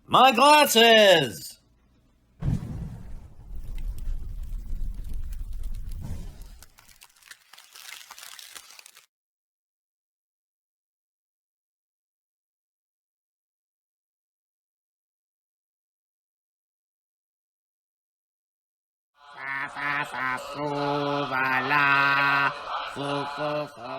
My glasses! Sa sa sa su va la su su su.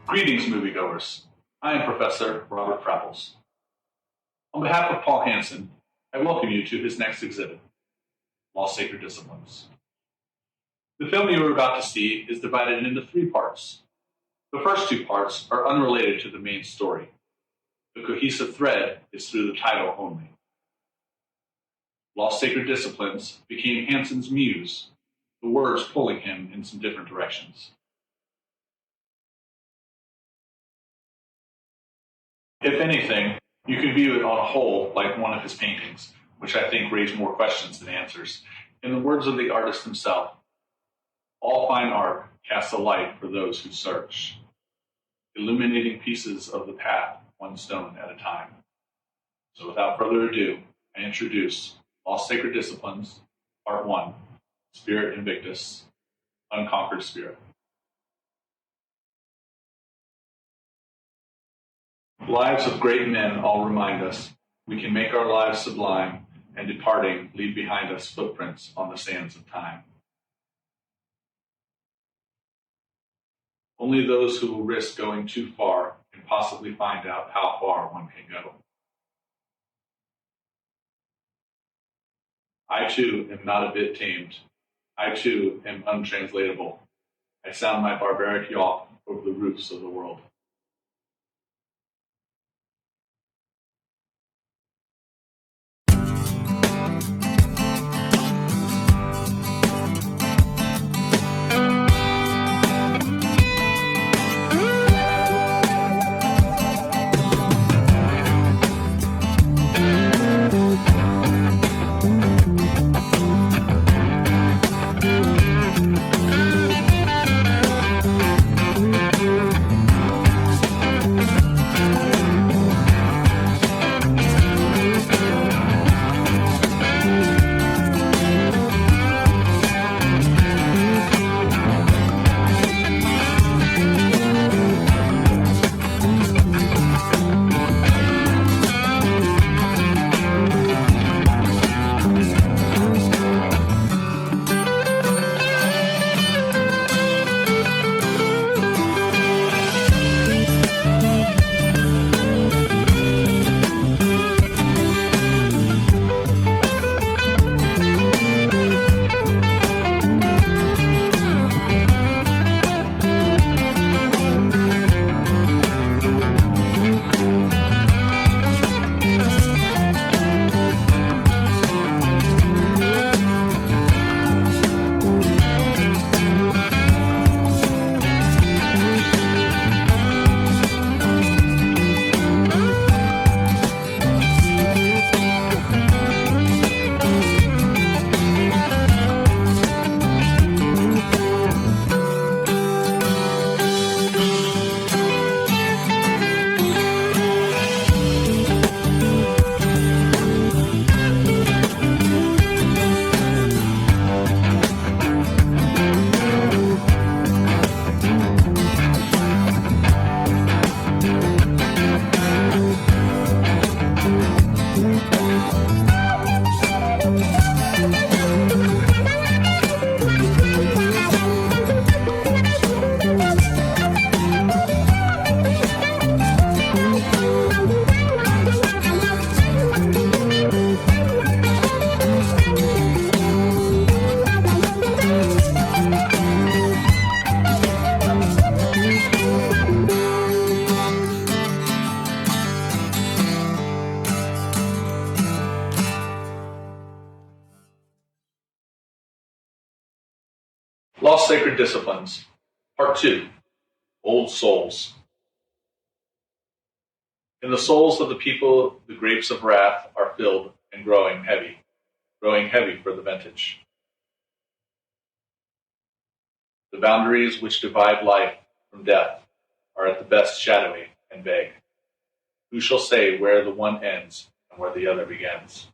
Greetings, moviegoers. I am Professor Robert Frapples. On behalf of Paul Hansen, I welcome you to his next exhibit, Lost Sacred Disciplines. The film you are about to see is divided into 3 parts. The first 2 parts are unrelated to the main story. The cohesive thread is through the title only. Lost Sacred Disciplines became Hansen's muse, the words pulling him in some different directions. If anything, you can view it on a whole like one of his paintings, which I think raise more questions than answers. In the words of the artist himself, all fine art casts a light for those who search, illuminating pieces of the path one stone at a time. So without further ado, I introduce Lost Sacred Disciplines, Part 1, Spirit Invictus, Unconquered Spirit. Lives of great men all remind us we can make our lives sublime, and departing leave behind us footprints on the sands of time. Only those who will risk going too far can possibly find out how far one can go. I too am not a bit tamed. I too am untranslatable. I sound my barbaric yawp over the roofs of the world. Lost Sacred Disciplines, Part 2, Old Souls. In the souls of the people the grapes of wrath are filled and growing heavy for the vintage. The boundaries which divide life from death are at the best shadowy and vague. Who shall say where the one ends and where the other begins?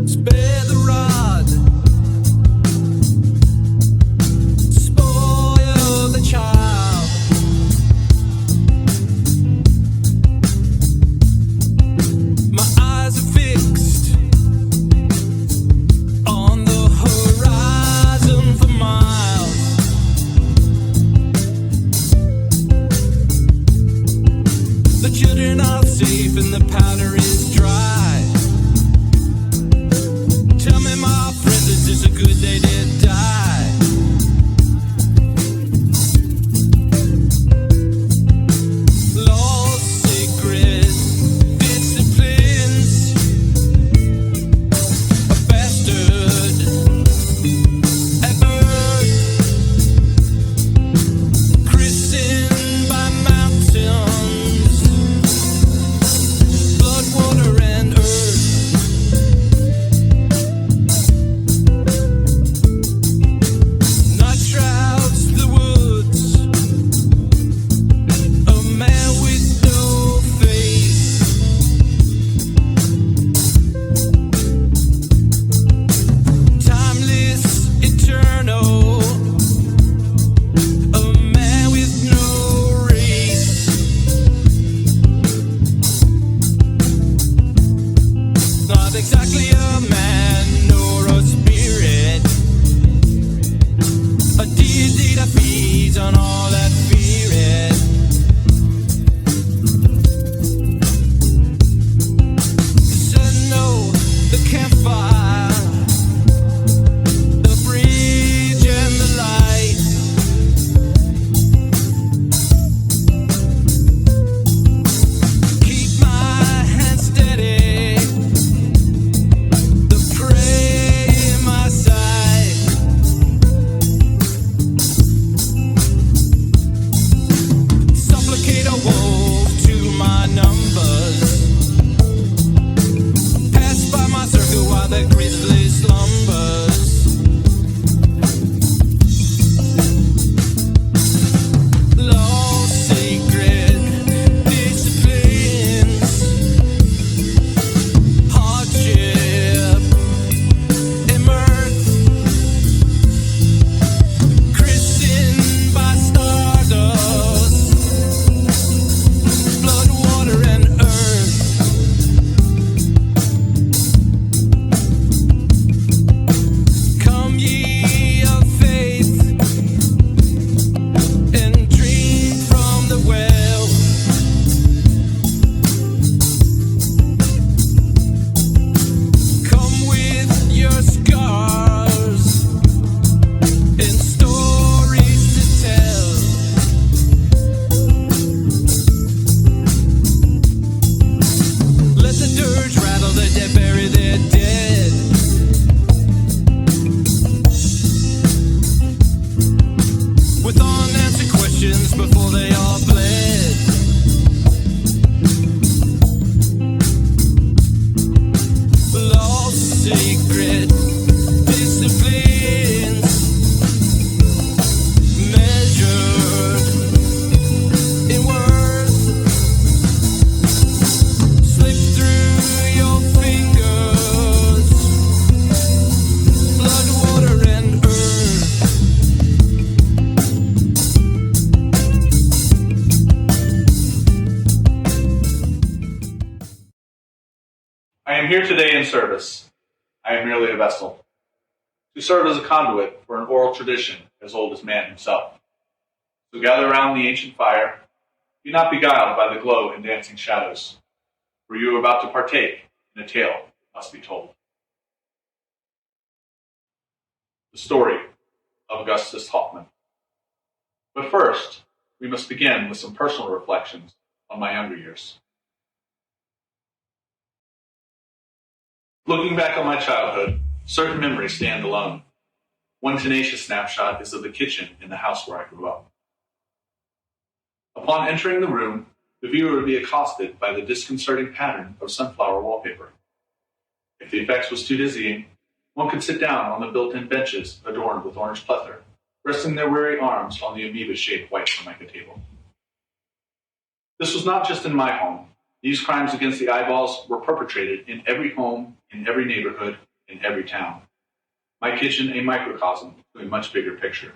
Spare the rod, spoil the child. My eyes are fixed on the horizon for miles. The children are safe and the powder is dry. Tell me, my friend, is this a good day to die? Lost sacred disciplines, a bastard at birth, christened by mountains, blood, water, and earth. Night shrouds the woods, a man with no face. Timeless, eternal, a man with no race. Not exactly a man nor a spirit, a deity that feeds on all that fear it. Said no, the campfire, the bridge and the light. Keep my hand steady, the prey in my sight. Supplicate a wolf to my numbers. Pass by my circle while the grizzly slumbers. Lost sacred disciplines, hardship and mirth, christened by stardust, blood, water, and earth. Come ye of faith and drink from the well. Come with your scars and stories to tell. Let the dirge rattle, the dead bury their dead. With unanswered questions before they are bled. Lost sacred disciplines, measured in worth, slip through your fingers, blood, water, and earth. I am here today in service. I am merely a vessel, to serve as a conduit for an oral tradition as old as man himself. So gather round the ancient fire, be not beguiled by the glow and dancing shadows. for you are about to partake in a tale that must be told. The story of Augustus Hoffman. But first, we must begin with some personal reflections on my younger years. Looking back on my childhood, certain memories stand alone. One tenacious snapshot is of the kitchen in the house where I grew up. Upon entering the room, the viewer would be accosted by the disconcerting pattern of sunflower wallpaper. If the effects was too dizzying, one could sit down on the built-in benches adorned with orange pleather, resting their weary arms on the amoeba-shaped white formica table. This was not just in my home. These crimes against the eyeballs were perpetrated in every home, in every neighborhood, in every town. My kitchen a microcosm to a much bigger picture.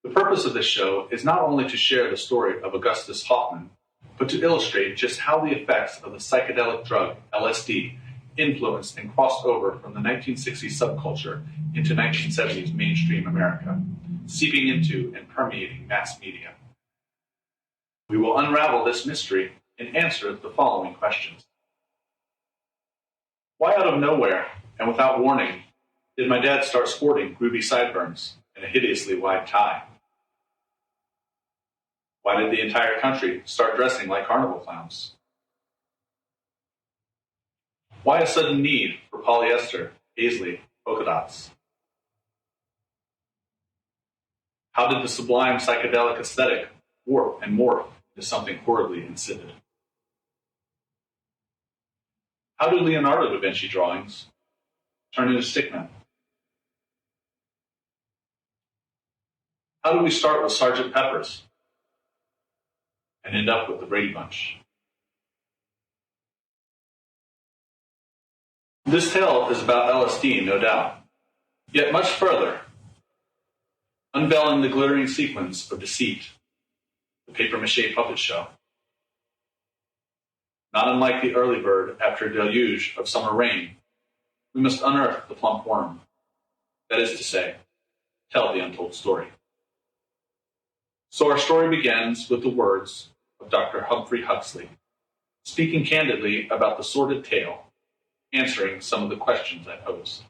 The purpose of this show is not only to share the story of Augustus Hoffman, but to illustrate just how the effects of the psychedelic drug LSD influenced and crossed over from the 1960s subculture into 1970s mainstream America, seeping into and permeating mass media. We will unravel this mystery and answer the following questions. Why out of nowhere and without warning did my dad start sporting groovy sideburns and a hideously wide tie? Why did the entire country start dressing like carnival clowns? Why a sudden need for polyester, paisley, polka dots? How did the sublime psychedelic aesthetic warp and morph into something horribly insipid? How did Leonardo da Vinci drawings turn into stickmen? How do we start with Sgt. Pepper's and end up with the Brady Bunch? This tale is about LSD, no doubt, yet much further, unveiling the glittering sequins of deceit, the papier-mâché puppet show. Not unlike the early bird after a deluge of summer rain, we must unearth the plump worm. That is to say, tell the untold story. So our story begins with the words of Dr. Humphrey Huxley, speaking candidly about the sordid tale, answering some of the questions I posed.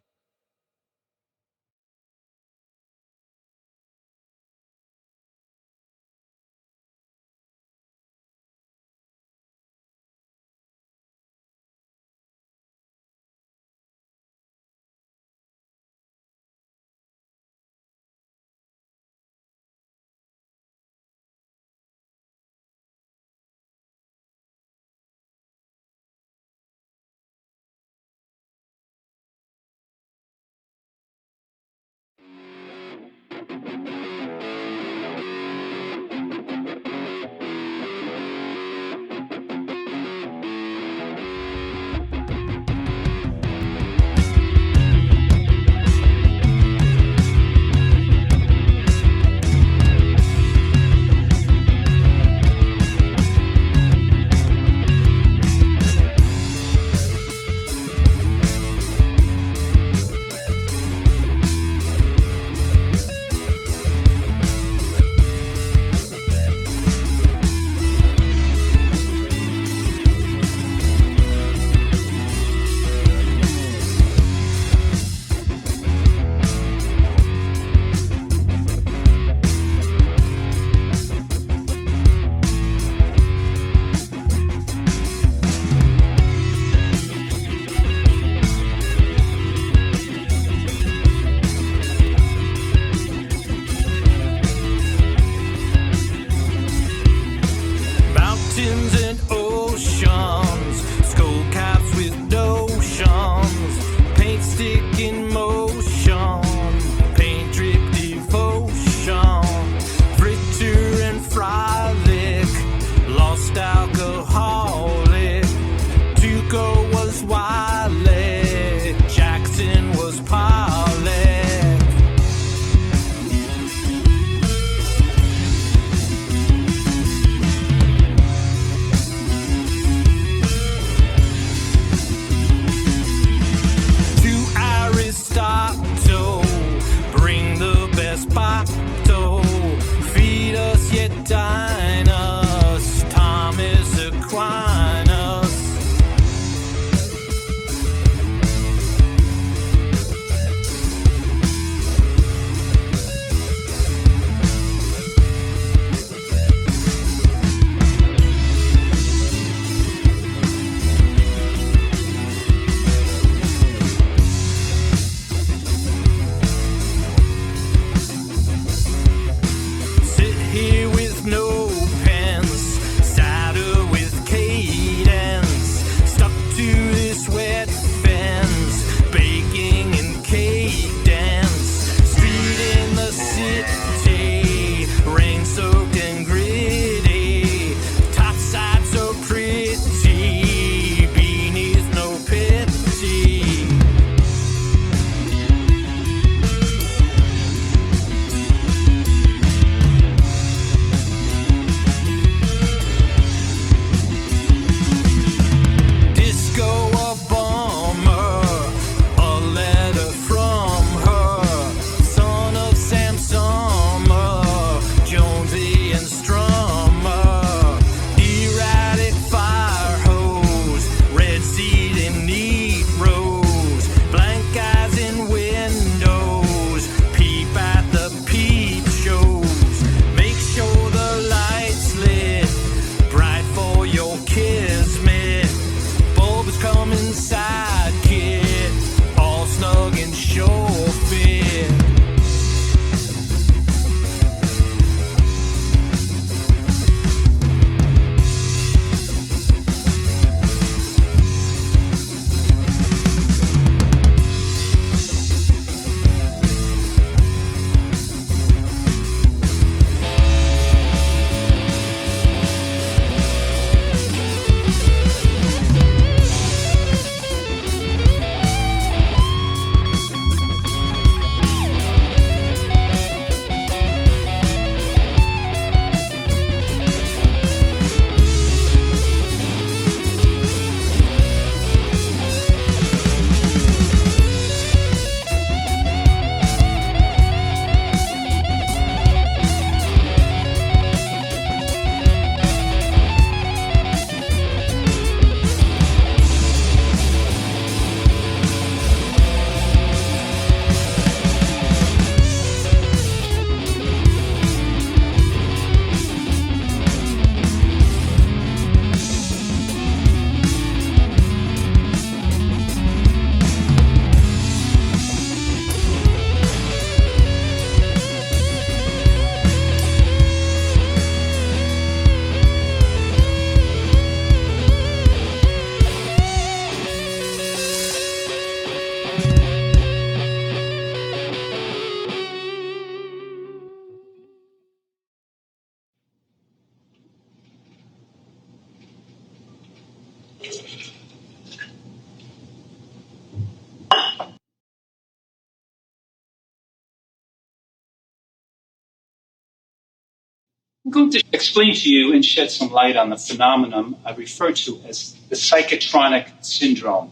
I'm going to explain to you and shed some light on the phenomenon I refer to as the psychotronic syndrome.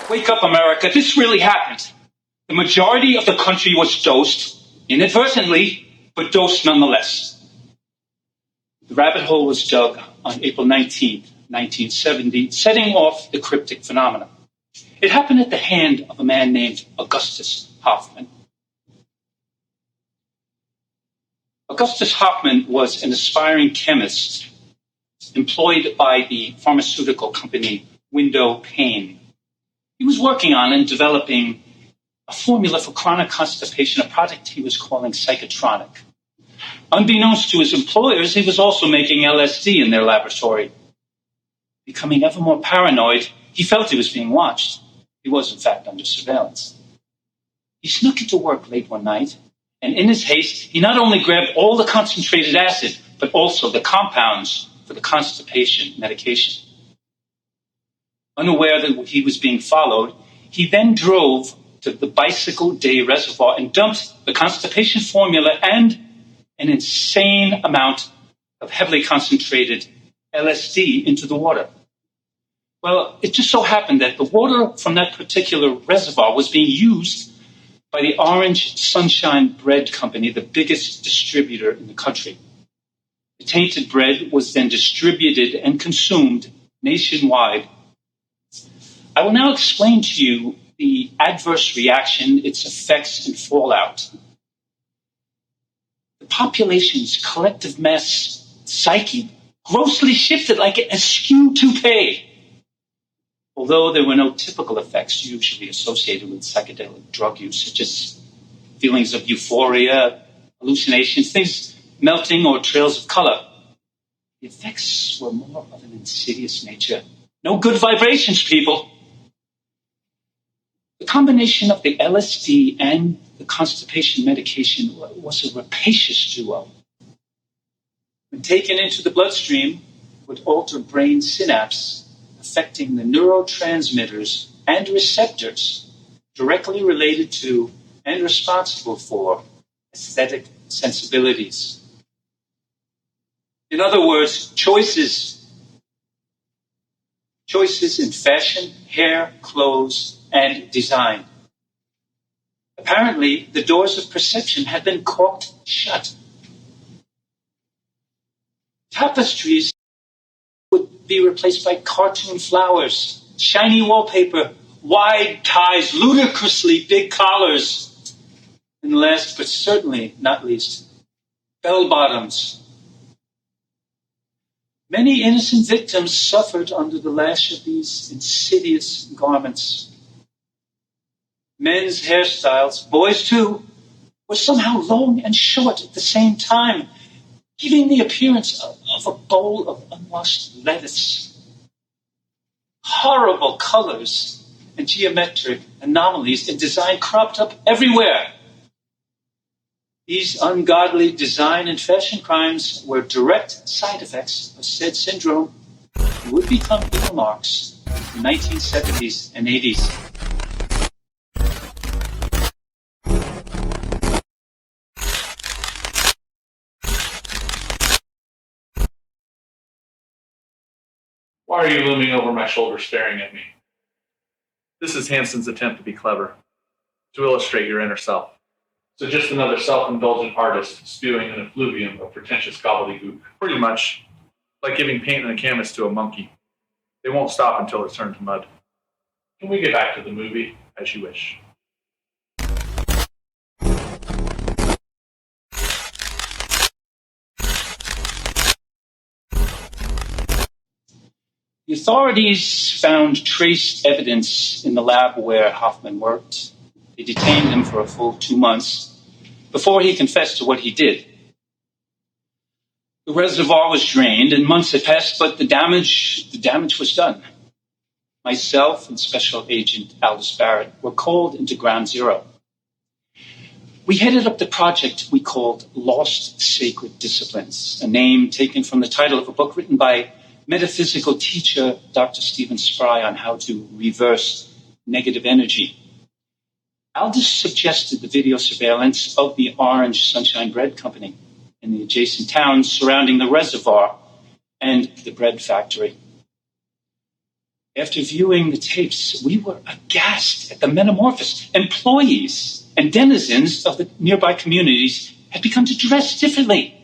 Wake up, America. This really happened. The majority of the country was dosed, inadvertently, but dosed nonetheless. The rabbit hole was dug on April 19th, 1970, setting off the cryptic phenomenon. It happened at the hand of a man named Augustus Hoffman. Augustus Hoffman was an aspiring chemist employed by the pharmaceutical company Window Pain. He was working on and developing a formula for chronic constipation, a product he was calling Psychotronic. Unbeknownst to his employers, he was also making LSD in their laboratory. Becoming ever more paranoid, he felt he was being watched. He was, in fact, under surveillance. He snuck into work late one night, and in his haste, he not only grabbed all the concentrated acid, but also the compounds for the constipation medication. Unaware that he was being followed, he then drove to the Bicycle Day Reservoir and dumped the constipation formula and an insane amount of heavily concentrated LSD into the water. Well, it just so happened that the water from that particular reservoir was being used by the Orange Sunshine Bread Company, the biggest distributor in the country. The tainted bread was then distributed and consumed nationwide. I will now explain to you the adverse reaction, its effects, and fallout. The population's collective mass psyche grossly shifted like a askew toupee. Although there were no typical effects usually associated with psychedelic drug use, such as feelings of euphoria, hallucinations, things melting, or trails of color, the effects were more of an insidious nature. No good vibrations, people. The combination of the LSD and the constipation medication was a rapacious duo. When taken into the bloodstream, would alter brain synapse, affecting the neurotransmitters and receptors directly related to and responsible for aesthetic sensibilities. In other words, choices in fashion, hair, clothes, and design. Apparently, the doors of perception had been corked shut. Tapestries would be replaced by cartoon flowers, shiny wallpaper, wide ties, ludicrously big collars, and last but certainly not least, bell bottoms. Many innocent victims suffered under the lash of these insidious garments. Men's hairstyles, boys too, were somehow long and short at the same time, giving the appearance of a bowl of unwashed lettuce. Horrible colors and geometric anomalies in design cropped up everywhere. These ungodly design and fashion crimes were direct side effects of said syndrome and would become earmarks in the 1970s and 80s. Why are you looming over my shoulder staring at me? This is Hanson's attempt to be clever, to illustrate your inner self. So just another self-indulgent artist spewing an effluvium of pretentious gobbledygook, pretty much like giving paint and a canvas to a monkey. They won't stop until it's turned to mud. Can we get back to the movie? As you wish. The authorities found trace evidence in the lab where Hoffman worked. They detained him for a full 2 months before he confessed to what he did. The reservoir was drained and months had passed, but the damage was done. Myself and Special Agent Aldous Barrett were called into Ground Zero. We headed up the project we called Lost Sacred Disciplines, a name taken from the title of a book written by metaphysical teacher Dr. Stephen Spry on how to reverse negative energy. Aldous suggested the video surveillance of the Orange Sunshine Bread Company in the adjacent towns surrounding the reservoir and the bread factory. After viewing the tapes, we were aghast at the metamorphosis. Employees and denizens of the nearby communities had begun to dress differently.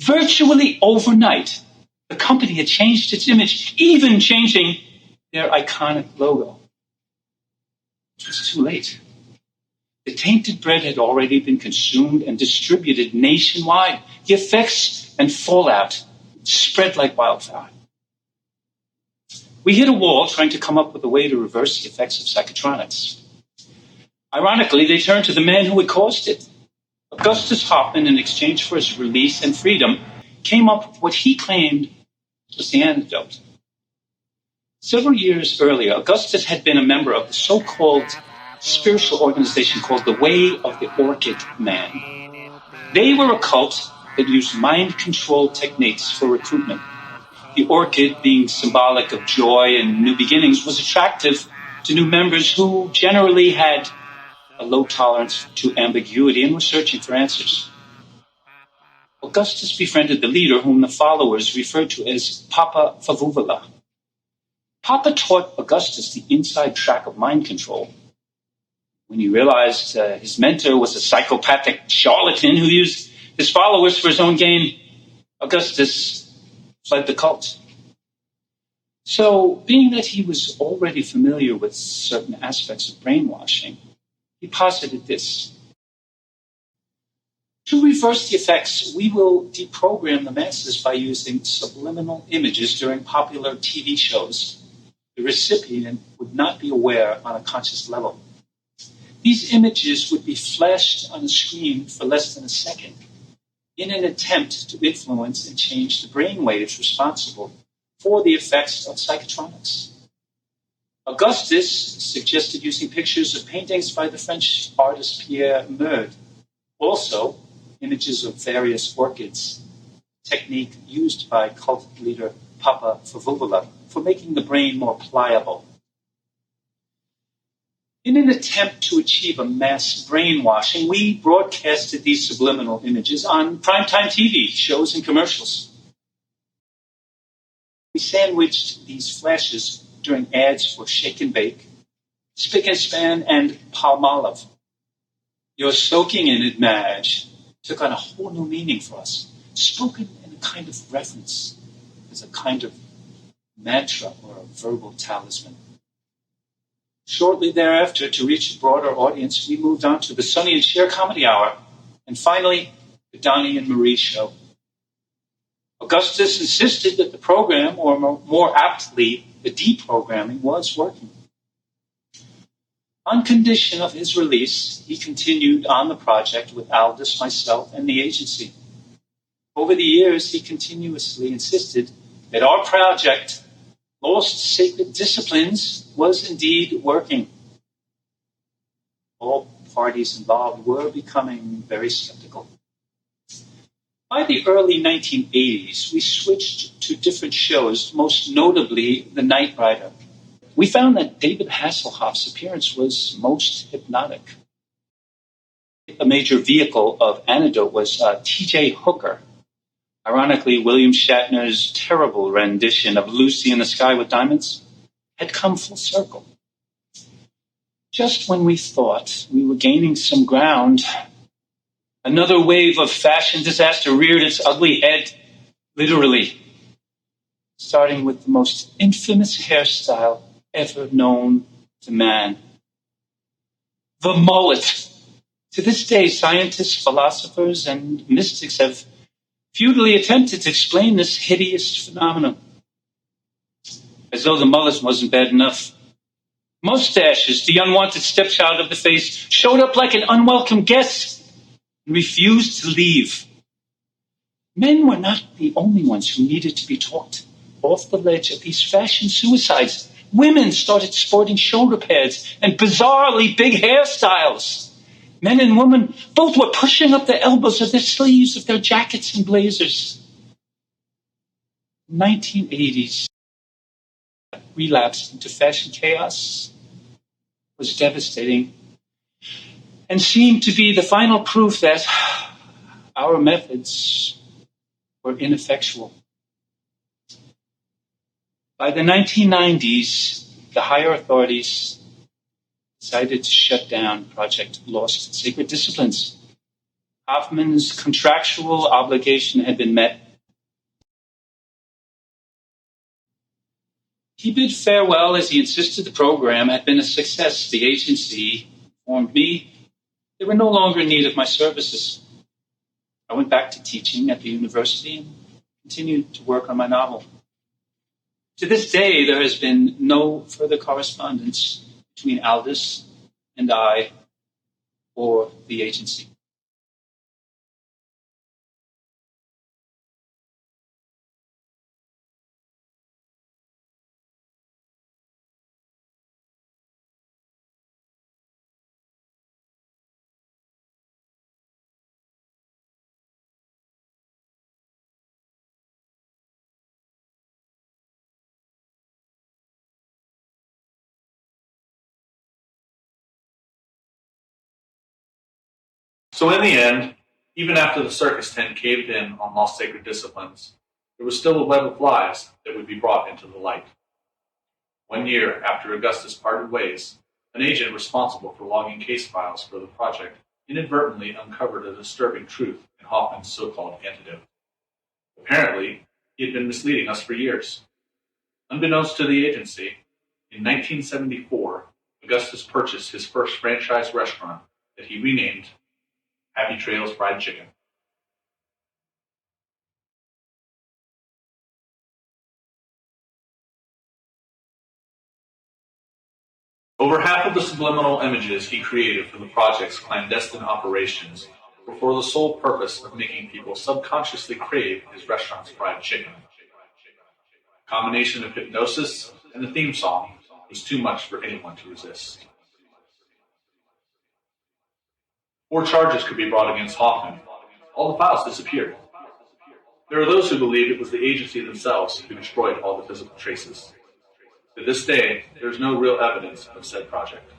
Virtually overnight, the company had changed its image, even changing their iconic logo. It was too late. The tainted bread had already been consumed and distributed nationwide. The effects and fallout spread like wildfire. We hit a wall trying to come up with a way to reverse the effects of psychotronics. Ironically, they turned to the man who had caused it. Augustus Hoffman, in exchange for his release and freedom, came up with what he claimed was the antidote. Several years earlier, Augustus had been a member of the so-called spiritual organization called the Way of the Orchid Man. They were a cult that used mind control techniques for recruitment. The orchid, being symbolic of joy and new beginnings, was attractive to new members who generally had a low tolerance to ambiguity and were searching for answers. Augustus befriended the leader, whom the followers referred to as Papa Favuvula. Papa taught Augustus the inside track of mind control. When he realized his mentor was a psychopathic charlatan who used his followers for his own gain, Augustus fled the cult. So, being that he was already familiar with certain aspects of brainwashing, he posited this. To reverse the effects, we will deprogram the masses by using subliminal images during popular TV shows. The recipient would not be aware on a conscious level. These images would be flashed on a screen for less than a second in an attempt to influence and change the brainwaves responsible for the effects of psychotronics. Augustus suggested using pictures of paintings by the French artist Pierre Meude. Also, images of various orchids, technique used by cult leader Papa Favuvula for making the brain more pliable. In an attempt to achieve a mass brainwashing, we broadcasted these subliminal images on primetime TV shows and commercials. We sandwiched these flashes during ads for Shake and Bake, Spick and Span, and Palmolive. Your soaking in it, Madge, took on a whole new meaning for us, spoken in a kind of reference, as a kind of mantra or a verbal talisman. Shortly thereafter, to reach a broader audience, we moved on to the Sonny and Cher Comedy Hour, and finally, the Donnie and Marie Show. Augustus insisted that the program, or more aptly, the deprogramming, was working. On condition of his release, he continued on the project with Aldous, myself, and the agency. Over the years, he continuously insisted that our project, Lost Sacred Disciplines, was indeed working. All parties involved were becoming very skeptical. By the early 1980s, we switched to different shows, most notably The Knight Rider. We found that David Hasselhoff's appearance was most hypnotic. A major vehicle of antidote was T.J. Hooker. Ironically, William Shatner's terrible rendition of Lucy in the Sky with Diamonds had come full circle. Just when we thought we were gaining some ground, another wave of fashion disaster reared its ugly head, literally, starting with the most infamous hairstyle ever known to man. The mullet. To this day, scientists, philosophers, and mystics have futilely attempted to explain this hideous phenomenon. As though the mullet wasn't bad enough. Mustaches, the unwanted stepchild of the face, showed up like an unwelcome guest and refused to leave. Men were not the only ones who needed to be talked off the ledge of these fashion suicides. Women started sporting shoulder pads and bizarrely big hairstyles. Men and women both were pushing up the elbows of the sleeves of their jackets and blazers. 1980s relapse into fashion chaos was devastating and seemed to be the final proof that our methods were ineffectual. By the 1990s, the higher authorities decided to shut down Project Lost Sacred Disciplines. Hoffman's contractual obligation had been met. He bid farewell as he insisted the program had been a success. The agency informed me they were no longer in need of my services. I went back to teaching at the university and continued to work on my novel. To this day, there has been no further correspondence between Aldous and I or the agency. So in the end, even after the circus tent caved in on Lost Sacred Disciplines, there was still a web of lies that would be brought into the light. 1 year after Augustus parted ways, an agent responsible for logging case files for the project inadvertently uncovered a disturbing truth in Hoffman's so-called antidote. Apparently, he had been misleading us for years. Unbeknownst to the agency, in 1974, Augustus purchased his first franchise restaurant that he renamed Happy Trails Fried Chicken. Over half of the subliminal images he created for the project's clandestine operations were for the sole purpose of making people subconsciously crave his restaurant's fried chicken. A combination of hypnosis and the theme song was too much for anyone to resist. 4 charges could be brought against Hoffman. All the files disappeared. There are those who believe it was the agency themselves who destroyed all the physical traces. To this day, there is no real evidence of said project.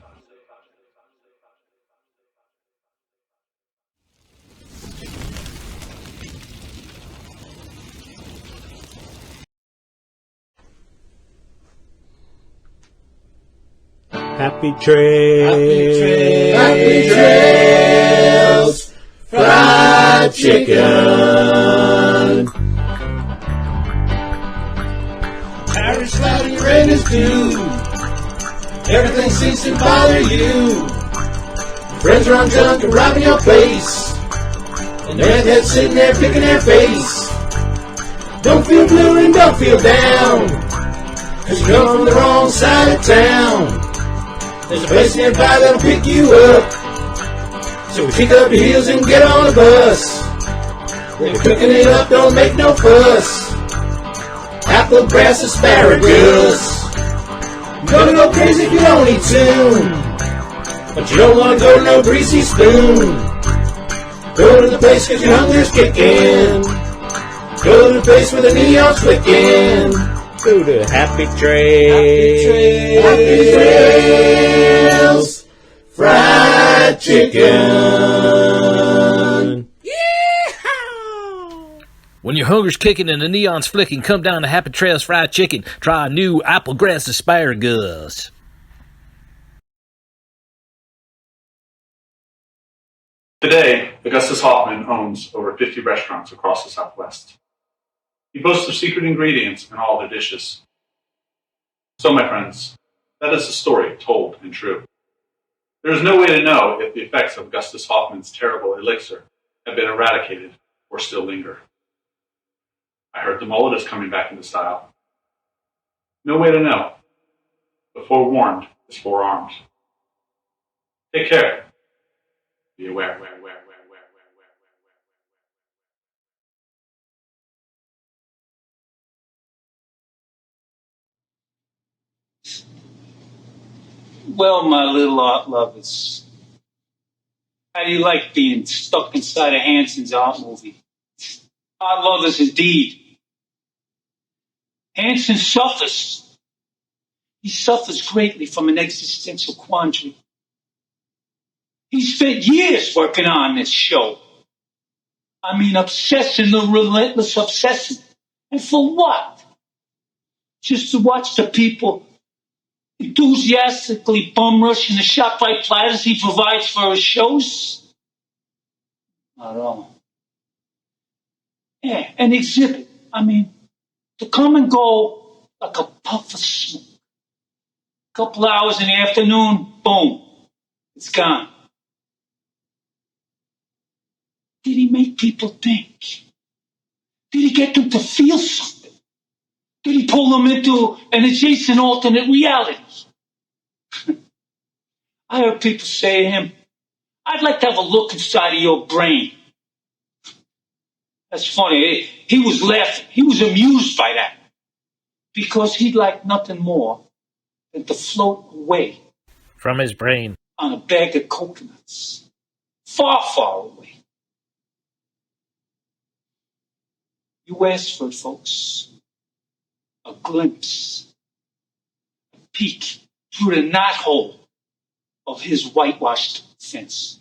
Happy trails, Happy trails, fried chicken. Parish cloudy rain is due. Everything seems to bother you. Friends are on junk and robbing your place, and redheads sitting there picking their face. Don't feel blue and don't feel down, 'cause you come from the wrong side of town. There's a place nearby that'll pick you up, so kick up your heels and get on a bus. When you're cooking it up, don't make no fuss. Apple, grass, asparagus. You're gonna go crazy if you don't eat soon, but you don't wanna go to no greasy spoon. Go to the place 'cause your hunger's kicking. Go to the place where the neon's flicking. go to Happy Trails. Happy Trails, fried chicken. When your hunger's kicking and the neon's flicking, come down to Happy Trails Fried Chicken. Try new applegrass asparagus. Today, Augustus Hoffman owns over 50 restaurants across the Southwest. He boasts of secret ingredients in all their dishes. So, my friends, that is the story told and true. There is no way to know if the effects of Augustus Hoffman's terrible elixir have been eradicated or still linger. I heard the mullet is coming back into style. No way to know. But forewarned is forearmed. Take care. Be aware. Well, my little lovers, How do you like being stuck inside a Hanson's art movie? Hard lovers indeed. Hanson suffers. He suffers greatly from an existential quandary. He spent years working on this show. I mean, obsessing, the relentless obsession. And for what? Just to watch the people enthusiastically bum rushing the ShopRite platters he provides for his shows? Not at all. Yeah, an exhibit. I mean, to come and go like a puff of smoke. A couple hours in the afternoon, boom, it's gone. Did he make people think? Did he get them to feel something? Did he pull them into an adjacent alternate reality? I heard people say to him, I'd like to have a look inside of your brain. That's funny. He was laughing. He was amused by that. Because he'd like nothing more than to float away From his brain. on a bag of coconuts. Far, far away. You asked for it, folks. A glimpse. A peek through the knothole of his whitewashed fence.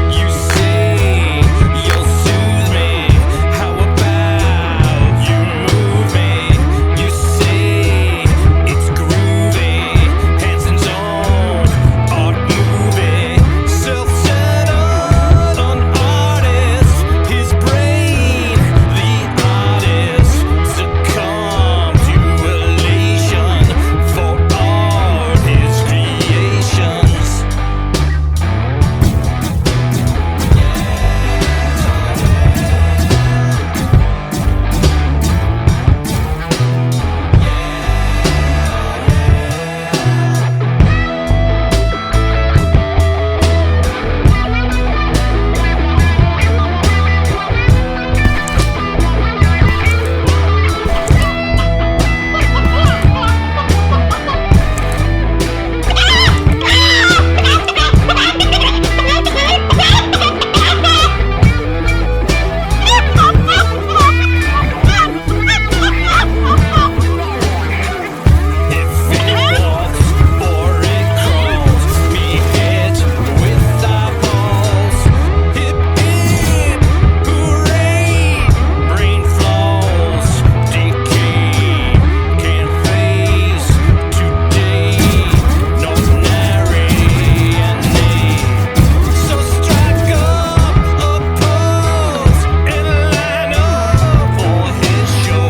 You say you'll soothe me. How about you move me? You say it's groovy. Hanson's own art movie. Self-centered, an artist. His brain, the artist. Succumb to elation for all his creations. If it walks or it crawls, me hit with eyeballs. Hip hip, hooray! Brain flaws, decay, can't face today. No nary and nay. So strike up a pose and line up for his show.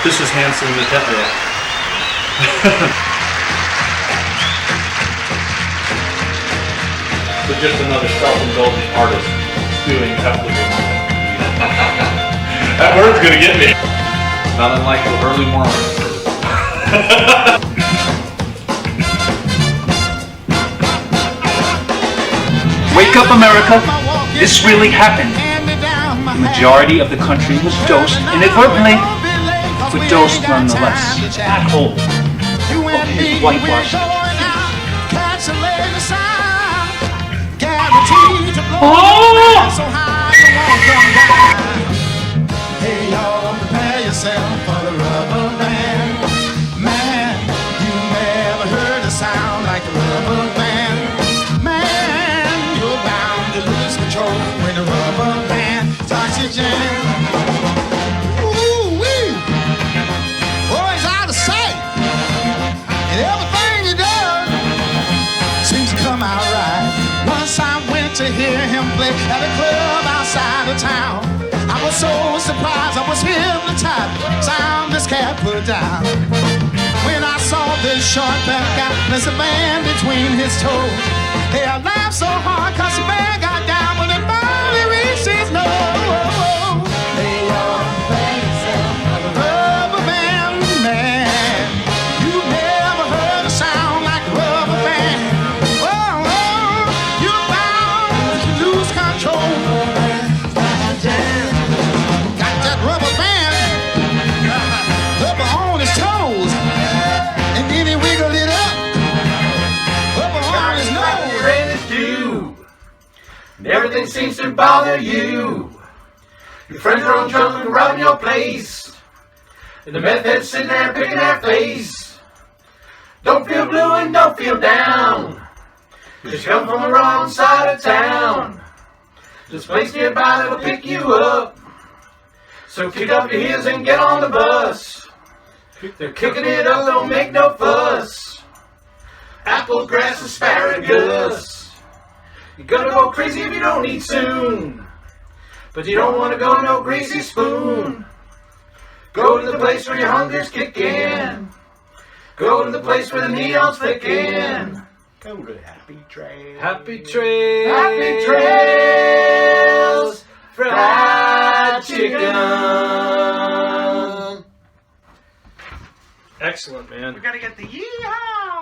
This is Hanson the Tether. So just another self-indulgent artist doing effluent. That word's gonna get me. Not unlike the early Mormons. Wake up, America. This really happened. The majority of the country was dosed inadvertently, but dosed nonetheless. Black hole. Okay, whitewashed. Hey, y'all, prepare yourself for the rubber band. Man, you never heard a sound like the rubber band. Man, you're bound to lose control when the rubber band starts to jam. Ooh-wee! Boy, he's out of sight. And everything he does seems to come out right. Once I went to hear him play at a club outside of town. I was so surprised, I was hypnotized. Sound this cat put down. When I saw this short black guy, there's a band between his toes. They laughed so hard, cause the band got down when it finally reached his nose. They all played themselves like a rubber band, man. You never heard a sound like a rubber band. Oh, you're bound to lose control. Rubber band rubber on his toes, and then he wiggled it up rubber on his nose. You're in his due, and everything seems to bother you. Your friends are all drunk and robbing your place, and the meth heads sitting there picking their face. Don't feel blue and don't feel down, just come from the wrong side of town. This place nearby that'll pick you up. So kick up your heels and get on the bus. They're kicking it up, don't make no fuss. Apple, grass, asparagus. You're gonna go crazy if you don't eat soon. But you don't wanna go no greasy spoon. Go to the place where your hunger's kicking. Go to the place where the neon's flicking. Go to Happy Trail. Happy trails. Happy trails, fried chicken. Excellent, man. We gotta get the yeehaw.